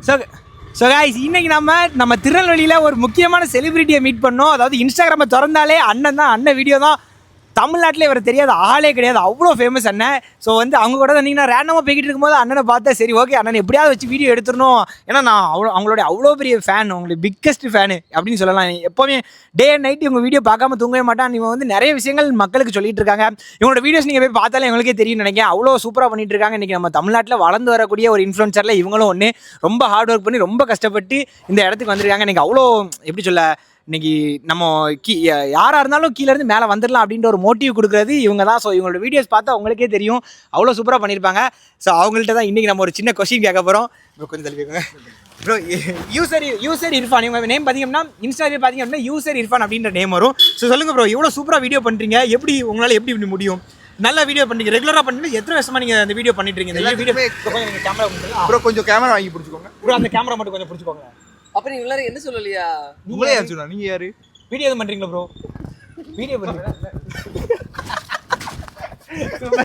So so guys இன்னைக்கு நம்ம திருநெல்வேலியில் ஒரு முக்கியமான செலிபிரிட்டியை மீட் பண்ணோம். அதாவது இன்ஸ்டாகிராமை திறந்தாலே அண்ணன் வீடியோ தான். தமிழ்நாட்டில் இவர் தெரியாத ஆளே கிடையாது, அவ்வளோ ஃபேமஸ் அண்ணன். ஸோ வந்து அவங்க கூட வந்தீங்கன்னா ரேண்டமாக போய்கிட்டு இருக்கும்போது அண்ணனை பார்த்தா சரி ஓகே அண்ணன் எப்படியாவது வச்சு வீடியோ எடுத்துடணும். ஏன்னா நான் அவங்களுடைய அவ்வளோ பெரிய ஃபேன், உங்களுக்கு பிக்கஸ்ட் ஃபேனு அப்படின்னு சொல்லலாம். எப்போவுமே டே அண்ட் நைட் இவங்க வீடியோ பார்க்காம தூங்கவே மாட்டான். இவங்க வந்து நிறைய விஷயங்கள் மக்களுக்கு சொல்லிட்டு இருக்காங்க. இவங்களோட வீடியோஸ் நீங்கள் போய் பார்த்தாலே எங்களுக்கே தெரியும் நினைக்கிறேன். அவ்வளோ சூப்பராக பண்ணிட்டு இருக்காங்க. இன்றைக்கி நம்ம தமிழ்நாட்டில் வளர்ந்து வரக்கூடிய ஒரு இன்ஃப்ளூன்சரில் இவங்களும் ஒன்று. ரொம்ப ஹார்ட் ஒர்க் பண்ணி ரொம்ப கஷ்டப்பட்டு இந்த இடத்துக்கு வந்திருக்காங்க. இன்றைக்கி அவ்வளோ எப்படி சொல்ல, இன்னைக்கு நம்ம யாராக இருந்தாலும் கீழேருந்து மேலே வந்துடலாம் அப்படின்ற ஒரு மோட்டிவ் கொடுக்குறது இவங்க தான். ஸோ இவங்களோட வீடியோஸ் பார்த்தா அவங்களுக்கே தெரியும் அவ்வளோ சூப்பராக பண்ணியிருப்பாங்க. ஸோ அவங்கள்ட்ட தான் இன்றைக்கி நம்ம ஒரு சின்ன கொஸ்டின் கேட்க போகிறோம். ப்ரோ கொஞ்சம் தள்ளி கேட்குங்க ப்ரோ. யூசர் இர்ஃபான், இவங்க நேம் பார்த்தீங்கன்னா இன்ஸ்டாகிராம் பார்த்தீங்க அப்படின்னா யூசர் இர்ஃபான் அப்படின்ற நேம் வரும். ஸோ சொல்லுங்கள் ப்ரோ, இவ்வளோ சூப்பராக வீடியோ பண்ணுறீங்க, எப்படி உங்களால் எப்படி இப்படி முடியும்? நல்லா வீடியோ பண்ணுறீங்க, ரெகுலராக பண்ணுறீங்க. எத்தனை வருஷமாக நீங்கள் அந்த வீடியோ பண்ணிட்டு இருக்கீங்க? இந்த வீடியோ கேமரா ப்ரோ கொஞ்சம் கேமரா வாங்கி பிடிச்சிக்கோங்க ப்ரோ. அந்த கேமரா மட்டும் கொஞ்சம் பிடிச்சிக்கோங்க. அப்ப நீங்க எல்லாரும் என்ன சொல்லலையா? உங்களே யார் சொன்னா? நீங்க யாரு? வீடியோ எதுவும் பண்ணுறீங்களா ப்ரோ? வீடியோ பண்ணுறீங்களா?